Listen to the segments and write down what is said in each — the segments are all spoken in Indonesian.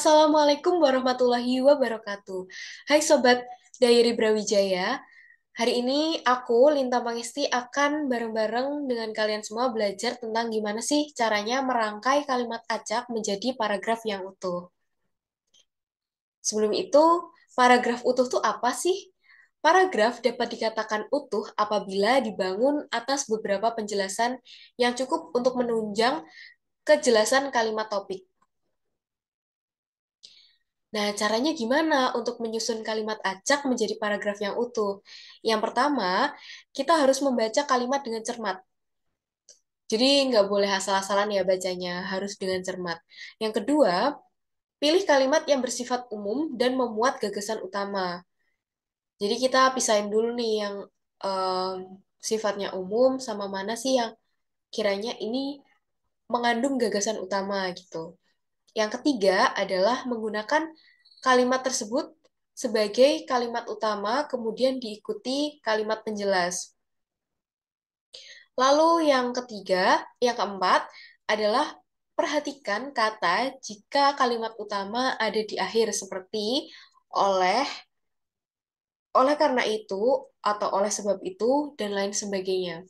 Assalamualaikum warahmatullahi wabarakatuh. Hai Sobat Diary Brawijaya, hari ini aku, Linta Pangisti, akan bareng-bareng dengan kalian semua belajar tentang gimana sih caranya merangkai kalimat acak menjadi paragraf yang utuh. Sebelum itu, paragraf utuh itu apa sih? Paragraf dapat dikatakan utuh apabila dibangun atas beberapa penjelasan yang cukup untuk menunjang kejelasan kalimat topik. Nah, caranya gimana untuk menyusun kalimat acak menjadi paragraf yang utuh? Yang pertama, kita harus membaca kalimat dengan cermat. Jadi, nggak boleh asal-asalan ya bacanya, harus dengan cermat. Yang kedua, pilih kalimat yang bersifat umum dan memuat gagasan utama. Jadi, kita pisahin dulu nih yang em, sifatnya umum sama mana sih yang kiranya ini mengandung gagasan utama gitu. Yang ketiga adalah menggunakan kalimat tersebut sebagai kalimat utama, kemudian diikuti kalimat penjelas. Lalu yang keempat adalah perhatikan kata jika kalimat utama ada di akhir seperti oleh, oleh karena itu, atau oleh sebab itu, dan lain sebagainya.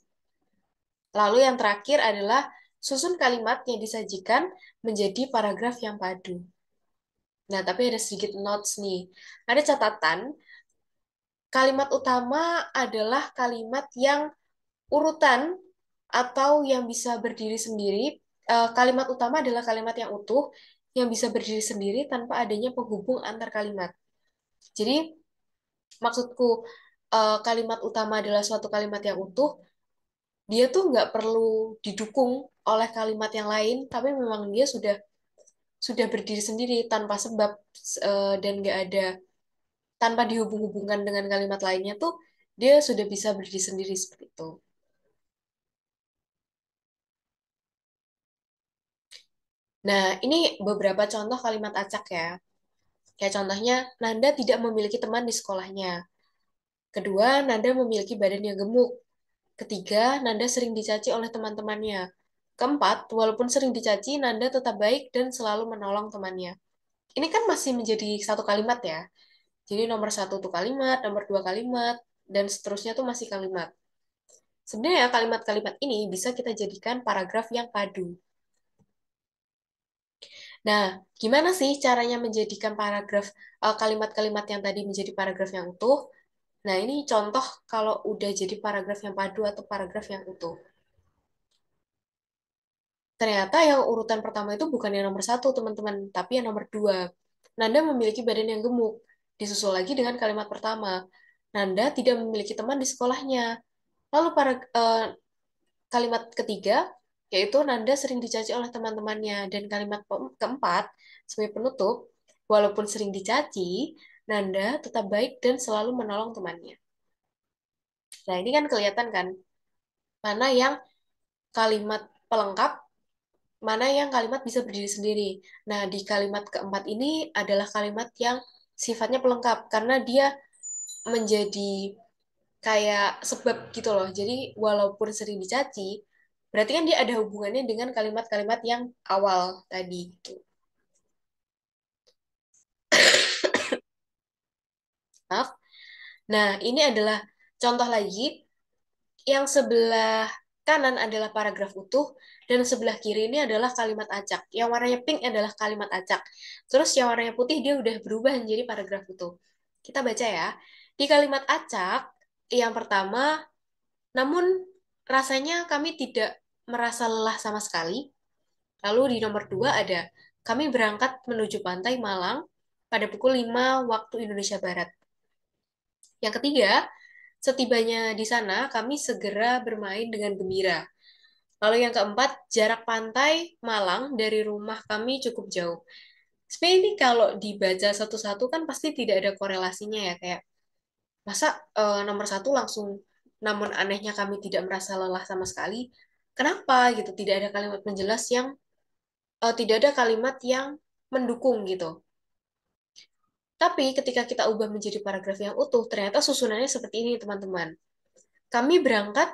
Lalu yang terakhir adalah susun kalimat yang disajikan menjadi paragraf yang padu. Nah, tapi ada sedikit notes nih. Ada catatan, kalimat utama adalah kalimat yang urutan atau yang bisa berdiri sendiri. Kalimat utama adalah kalimat yang utuh yang bisa berdiri sendiri tanpa adanya penghubung antar kalimat. Jadi, maksudku kalimat utama adalah suatu kalimat yang utuh, dia tuh nggak perlu didukung oleh kalimat yang lain, tapi memang dia sudah berdiri sendiri tanpa sebab dan nggak ada tanpa dihubung-hubungkan dengan kalimat lainnya tuh dia sudah bisa berdiri sendiri seperti itu. Nah, ini beberapa contoh kalimat acak ya. Kayak contohnya, Nanda tidak memiliki teman di sekolahnya. Kedua, Nanda memiliki badan yang gemuk. Ketiga, Nanda sering dicaci oleh teman-temannya. Keempat, walaupun sering dicaci, Nanda tetap baik dan selalu menolong temannya. Ini kan masih menjadi satu kalimat ya. Jadi nomor satu tuh kalimat, nomor dua kalimat, dan seterusnya tuh masih kalimat. Sebenarnya kalimat-kalimat ini bisa kita jadikan paragraf yang padu. Nah, gimana sih caranya menjadikan kalimat-kalimat yang tadi menjadi paragraf yang utuh? Nah, ini contoh kalau udah jadi paragraf yang padu atau paragraf yang utuh. Ternyata yang urutan pertama itu bukan yang nomor satu, teman-teman, tapi yang nomor dua. Nanda memiliki badan yang gemuk. Disusul lagi dengan kalimat pertama. Nanda tidak memiliki teman di sekolahnya. Lalu kalimat ketiga, yaitu Nanda sering dicaci oleh teman-temannya. Dan kalimat keempat, sebagai penutup, walaupun sering dicaci, Nanda tetap baik dan selalu menolong temannya. Nah, ini kan kelihatan kan, mana yang kalimat pelengkap, mana yang kalimat bisa berdiri sendiri. Nah, di kalimat keempat ini adalah kalimat yang sifatnya pelengkap, karena dia menjadi kayak sebab gitu loh. Jadi, walaupun sering dicaci, berarti kan dia ada hubungannya dengan kalimat-kalimat yang awal tadi gitu. Maaf. Nah, ini adalah contoh lagi yang sebelah kanan adalah paragraf utuh dan sebelah kiri ini adalah kalimat acak. Yang warnanya pink adalah kalimat acak. Terus yang warnanya putih dia udah berubah menjadi paragraf utuh. Kita baca ya. Di kalimat acak yang pertama, namun rasanya kami tidak merasa lelah sama sekali. Lalu di nomor dua ada, kami berangkat menuju pantai Malang pada pukul 5 waktu Indonesia Barat. Yang ketiga, setibanya di sana, kami segera bermain dengan gembira. Lalu yang keempat, jarak pantai Malang dari rumah kami cukup jauh. Sebenarnya ini kalau dibaca satu-satu kan pasti tidak ada korelasinya ya, kayak masa nomor satu langsung, namun anehnya kami tidak merasa lelah sama sekali. Kenapa gitu? Tidak ada kalimat penjelas yang, tidak ada kalimat yang mendukung gitu. Tapi ketika kita ubah menjadi paragraf yang utuh, ternyata susunannya seperti ini, teman-teman. Kami berangkat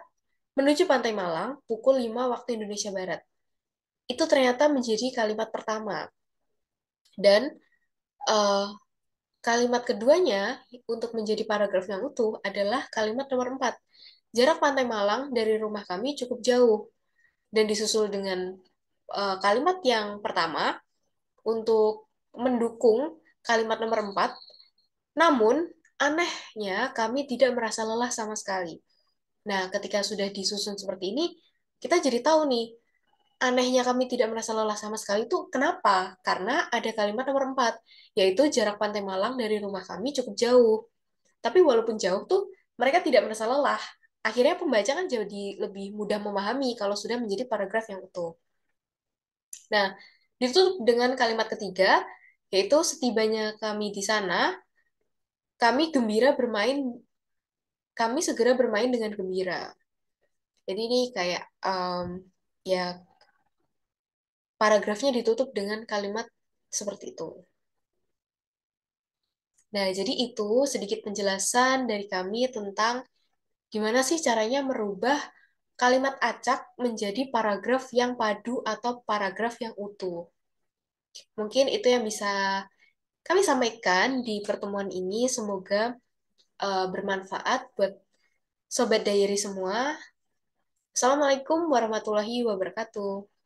menuju Pantai Malang pukul 5 waktu Indonesia Barat. Itu ternyata menjadi kalimat pertama. Dan Eh, Kalimat keduanya untuk menjadi paragraf yang utuh adalah kalimat nomor 4. Jarak Pantai Malang dari rumah kami cukup jauh. Dan disusul dengan kalimat yang pertama untuk mendukung kalimat nomor 4. Namun, anehnya kami tidak merasa lelah sama sekali. Nah, ketika sudah disusun seperti ini, kita jadi tahu nih, anehnya kami tidak merasa lelah sama sekali itu kenapa? Karena ada kalimat nomor 4, yaitu jarak Pantai Malang dari rumah kami cukup jauh. Tapi walaupun jauh tuh, mereka tidak merasa lelah. Akhirnya pembaca kan jadi lebih mudah memahami kalau sudah menjadi paragraf yang utuh. Nah, ditutup dengan kalimat ketiga, yaitu setibanya kami di sana, kami gembira bermain, kami segera bermain dengan gembira. Jadi ini kayak ya paragrafnya ditutup dengan kalimat seperti itu. Nah, jadi itu sedikit penjelasan dari kami tentang gimana sih caranya merubah kalimat acak menjadi paragraf yang padu atau paragraf yang utuh. Mungkin itu yang bisa kami sampaikan di pertemuan ini. Semoga bermanfaat buat Sobat Diary semua. Assalamualaikum warahmatullahi wabarakatuh.